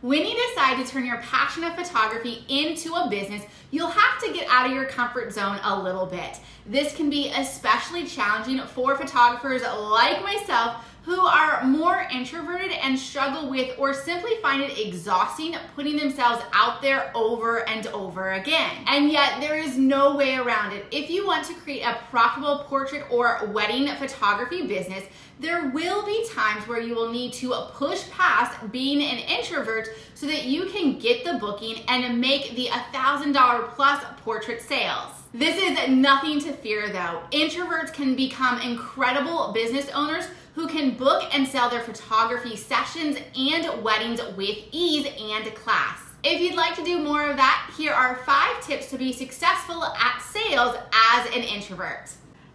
When you decide to turn your passion of photography into a business, you'll have to get out of your comfort zone a little bit. This can be especially challenging for photographers like myself who are more introverted and struggle with or simply find it exhausting putting themselves out there over and over again. And yet there is no way around it. If you want to create a profitable portrait or wedding photography business, there will be times where you will need to push past being an introvert so that you can get the booking and make the $1,000 plus portrait sales. This is nothing to fear though. Introverts can become incredible business owners who can book and sell their photography sessions and weddings with ease and class. If you'd like to do more of that, here are 5 tips to be successful at sales as an introvert.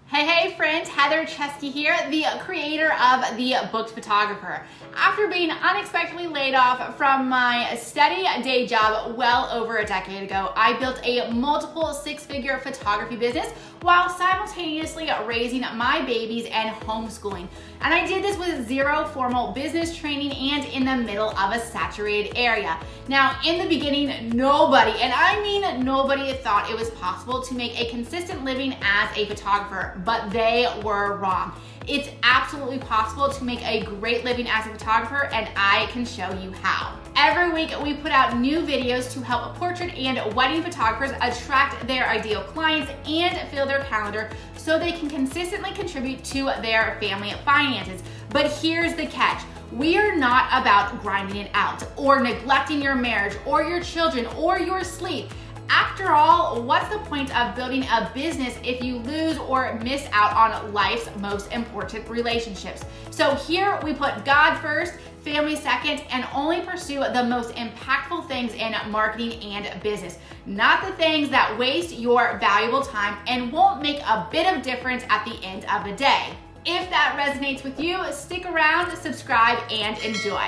Hey friends, Heather Chesky here, the creator of The Booked Photographer. After being unexpectedly laid off from my steady day job well over a decade ago, I built a multiple 6-figure photography business while simultaneously raising my babies and homeschooling. And I did this with 0 formal business training and in the middle of a saturated area. Now, in the beginning, nobody, and I mean nobody, thought it was possible to make a consistent living as a photographer, but they were wrong. It's absolutely possible to make a great living as a photographer, and I can show you how. Every week, we put out new videos to help portrait and wedding photographers attract their ideal clients and fill their calendar so they can consistently contribute to their family finances. But here's the catch. We are not about grinding it out or neglecting your marriage or your children or your sleep. After all, what's the point of building a business if you lose or miss out on life's most important relationships? So here we put God first, family second, and only pursue the most impactful things in marketing and business, not the things that waste your valuable time and won't make a bit of difference at the end of the day. If that resonates with you, stick around, subscribe, and enjoy.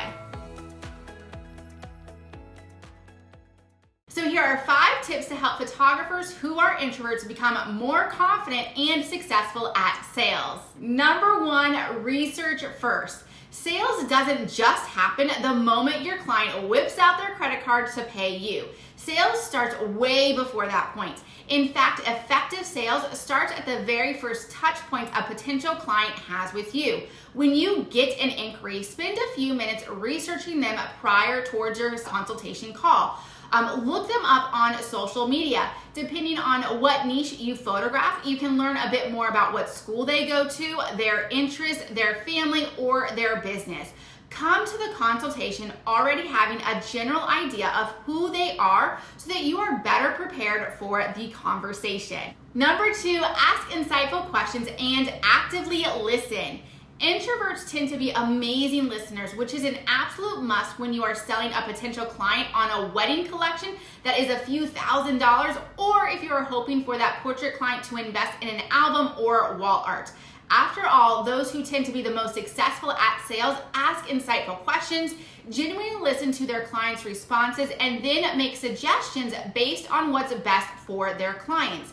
So here are 5 tips to help photographers who are introverts become more confident and successful at sales. Number 1, research first. Sales doesn't just happen the moment your client whips out their credit card to pay you. Sales starts way before that point. In fact, effective sales starts at the very first touch point a potential client has with you. When you get an inquiry, spend a few minutes researching them prior towards your consultation call. Look them up on social media. Depending on what niche you photograph, you can learn a bit more about what school they go to, their interests, their family, or their business. Come to the consultation already having a general idea of who they are so that you are better prepared for the conversation. Number 2, ask insightful questions and actively listen. Introverts tend to be amazing listeners, which is an absolute must when you are selling a potential client on a wedding collection that is a few $1,000s, or if you are hoping for that portrait client to invest in an album or wall art. After all, those who tend to be the most successful at sales ask insightful questions, genuinely listen to their clients' responses, and then make suggestions based on what's best for their clients.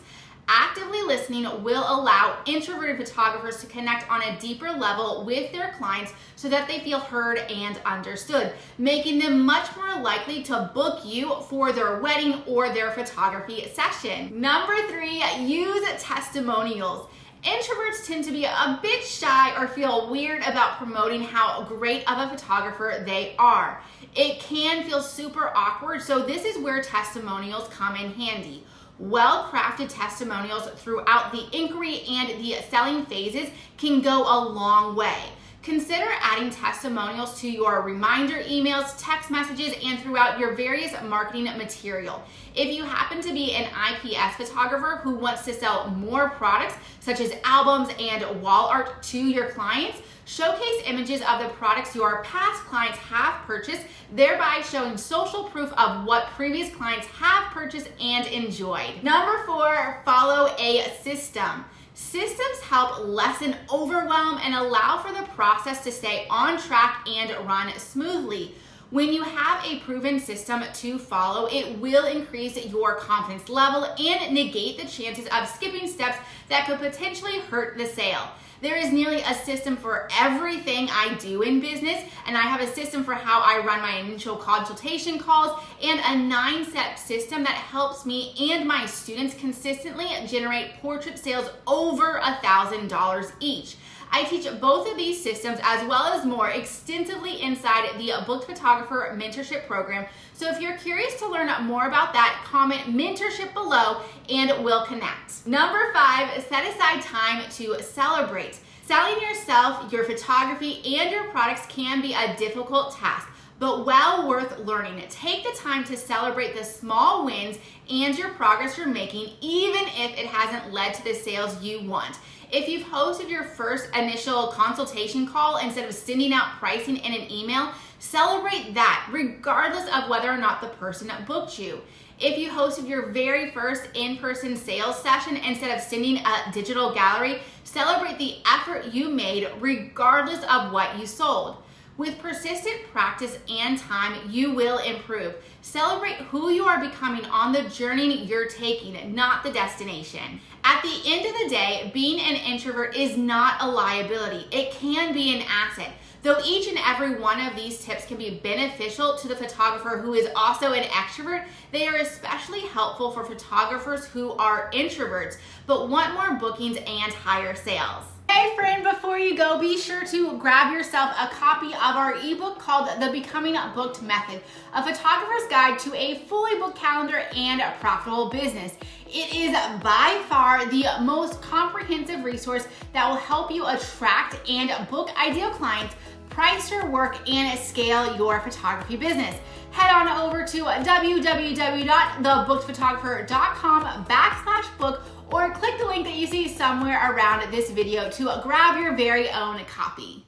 Actively listening will allow introverted photographers to connect on a deeper level with their clients so that they feel heard and understood, making them much more likely to book you for their wedding or their photography session. Number 3, use testimonials. Introverts tend to be a bit shy or feel weird about promoting how great of a photographer they are. It can feel super awkward, so this is where testimonials come in handy. Well-crafted testimonials throughout the inquiry and the selling phases can go a long way. Consider adding testimonials to your reminder emails, text messages, and throughout your various marketing material. If you happen to be an IPS photographer who wants to sell more products, such as albums and wall art to your clients, showcase images of the products your past clients have purchased, thereby showing social proof of what previous clients have purchased and enjoyed. Number 4, follow a system. Systems help lessen overwhelm and allow for the process to stay on track and run smoothly. When you have a proven system to follow, it will increase your confidence level and negate the chances of skipping steps that could potentially hurt the sale. There is nearly a system for everything I do in business, and I have a system for how I run my initial consultation calls and a 9-step system that helps me and my students consistently generate portrait sales over $1,000 each. I teach both of these systems as well as more extensively inside the Booked Photographer Mentorship Program. So if you're curious to learn more about that, comment mentorship below and we'll connect. Number 5, set aside time to celebrate. Selling yourself, your photography, and your products can be a difficult task, but well worth learning. Take the time to celebrate the small wins and your progress you're making, even if it hasn't led to the sales you want. If you've hosted your first initial consultation call instead of sending out pricing in an email, celebrate that regardless of whether or not the person booked you. If you hosted your very first in-person sales session instead of sending a digital gallery, celebrate the effort you made regardless of what you sold. With persistent practice and time, you will improve. Celebrate who you are becoming on the journey you're taking, not the destination. At the end of the day, being an introvert is not a liability. It can be an asset. Though each and every one of these tips can be beneficial to the photographer who is also an extrovert, they are especially helpful for photographers who are introverts but want more bookings and higher sales. Hey friend, before you go, be sure to grab yourself a copy of our ebook called The Becoming Booked Method, a photographer's guide to a fully booked calendar and a profitable business. It is by far the most comprehensive resource that will help you attract and book ideal clients, price your work, and scale your photography business. Head on over to www.thebookedphotographer.com/book or click the link that you see somewhere around this video to grab your very own copy.